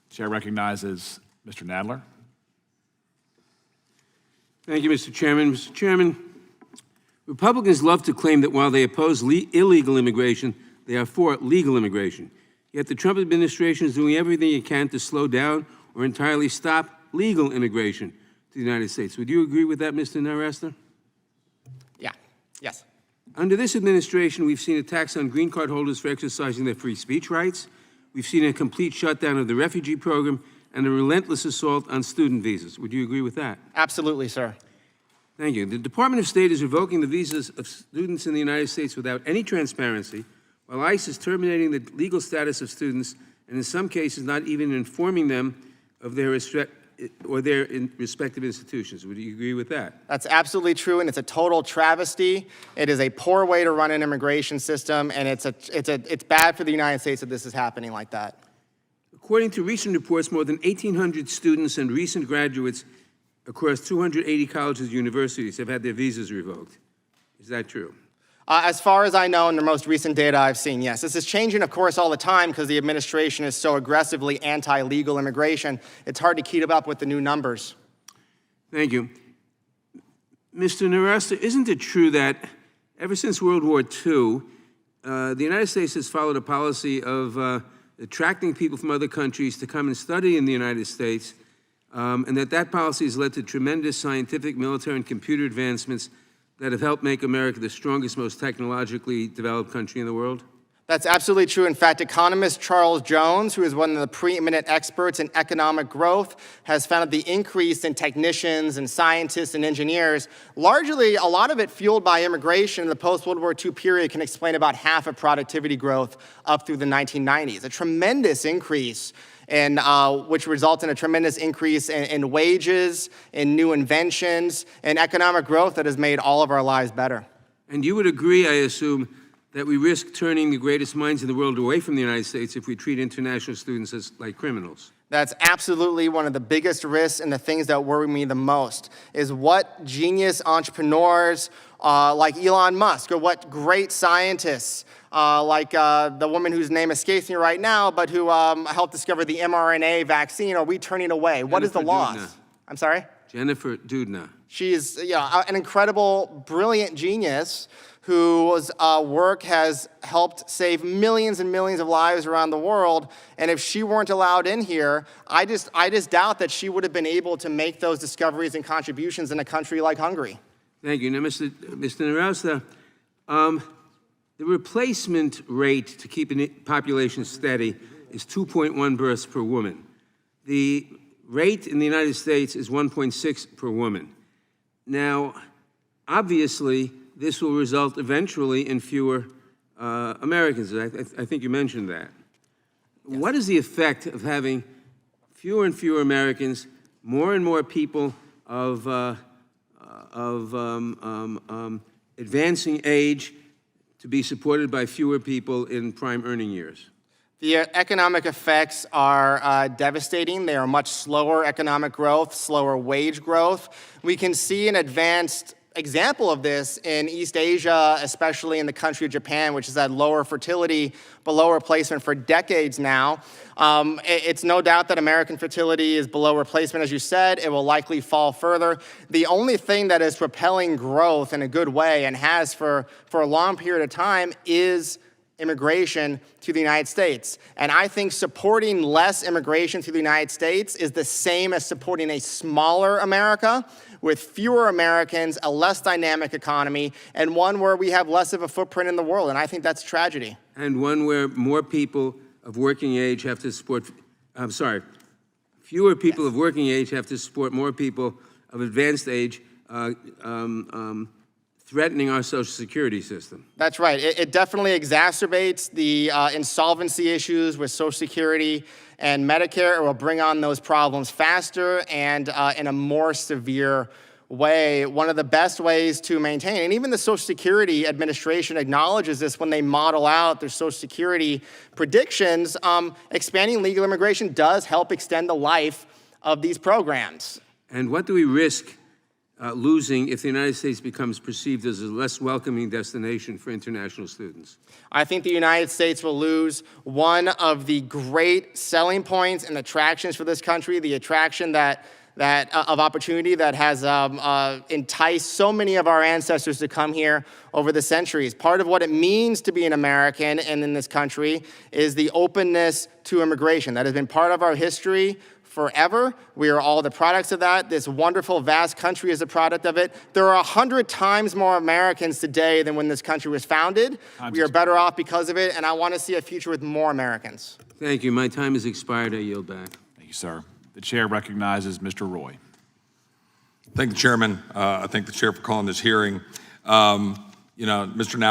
Chair recognizes Mr. Nadler. Thank you, Mr. Chairman. Mr. Chairman, Republicans love to claim that while they oppose illegal immigration, they are for legal immigration. Yet the Trump administration is doing everything it can to slow down or entirely stop legal immigration to the United States. Would you agree with that, Mr. Naresta? Yeah. Yes. Under this administration, we've seen attacks on green card holders for exercising their free speech rights. We've seen a complete shutdown of the refugee program and a relentless assault on student visas. Would you agree with that? Absolutely, sir. Thank you. The Department of State is revoking the visas of students in the United States without any transparency, while ICE is terminating the legal status of students and in some cases not even informing them of their respective institutions. Would you agree with that? That's absolutely true, and it's a total travesty. It is a poor way to run an immigration system, and it's bad for the United States that this is happening like that. According to recent reports, more than 1,800 students and recent graduates across 280 colleges and universities have had their visas revoked. Is that true? As far as I know, in the most recent data I've seen, yes. This is changing, of course, all the time because the administration is so aggressively anti-legal immigration. It's hard to keep up with the new numbers. Thank you. Mr. Naresta, isn't it true that ever since World War II, the United States has followed a policy of attracting people from other countries to come and study in the United States, and that policy has led to tremendous scientific, military, and computer advancements that have helped make America the strongest, most technologically developed country in the world? That's absolutely true. In fact, economist Charles Jones, who is one of the preeminent experts in economic growth, has found the increase in technicians and scientists and engineers, largely a lot of it fueled by immigration in the post-World War II period, can explain about half of productivity growth up through the 1990s. A tremendous increase which results in a tremendous increase in wages, in new inventions, and economic growth that has made all of our lives better. And you would agree, I assume, that we risk turning the greatest minds in the world away from the United States if we treat international students as like criminals? That's absolutely one of the biggest risks, and the things that worry me the most is what genius entrepreneurs like Elon Musk, or what great scientists like the woman whose name escapes me right now, but who helped discover the mRNA vaccine, are we turning away? What is the loss? Doudna. I'm sorry? Jennifer Doudna. She is an incredible, brilliant genius whose work has helped save millions and millions of lives around the world. And if she weren't allowed in here, I just doubt that she would have been able to make those discoveries and contributions in a country like Hungary. Thank you. Now, Mr. Naresta, the replacement rate to keep a population steady is 2.1 births per woman. The rate in the United States is 1.6 per woman. Now, obviously, this will result eventually in fewer Americans. I think you mentioned that. Yes. What is the effect of having fewer and fewer Americans, more and more people of advancing age to be supported by fewer people in prime earning years? The economic effects are devastating. They are much slower economic growth, slower wage growth. We can see an advanced example of this in East Asia, especially in the country of Japan, which has had lower fertility, below replacement for decades now. It's no doubt that American fertility is below replacement, as you said. It will likely fall further. The only thing that is propelling growth in a good way, and has for a long period of time, is immigration to the United States. And I think supporting less immigration to the United States is the same as supporting a smaller America with fewer Americans, a less dynamic economy, and one where we have less of a footprint in the world. And I think that's a tragedy. And one where more people of working age have to support, fewer people of working age have to support more people of advanced age, threatening our Social Security system. That's right. It definitely exacerbates the insolvency issues with Social Security and Medicare. It will bring on those problems faster and in a more severe way. One of the best ways to maintain, and even the Social Security Administration acknowledges this when they model out their Social Security predictions, expanding legal immigration does help extend the life of these programs. And what do we risk losing if the United States becomes perceived as a less welcoming destination for international students? I think the United States will lose one of the great selling points and attractions for this country, the attraction of opportunity that has enticed so many of our ancestors to come here over the centuries. Part of what it means to be an American and in this country is the openness to immigration. That has been part of our history forever. We are all the products of that. This wonderful, vast country is a product of it. There are 100 times more Americans today than when this country was founded. We are better off because of it, and I want to see a future with more Americans. Thank you. My time has expired. I yield back. Thank you, sir. The chair recognizes Mr. Roy. Thank the chairman. I thank the chair for calling this hearing. Mr.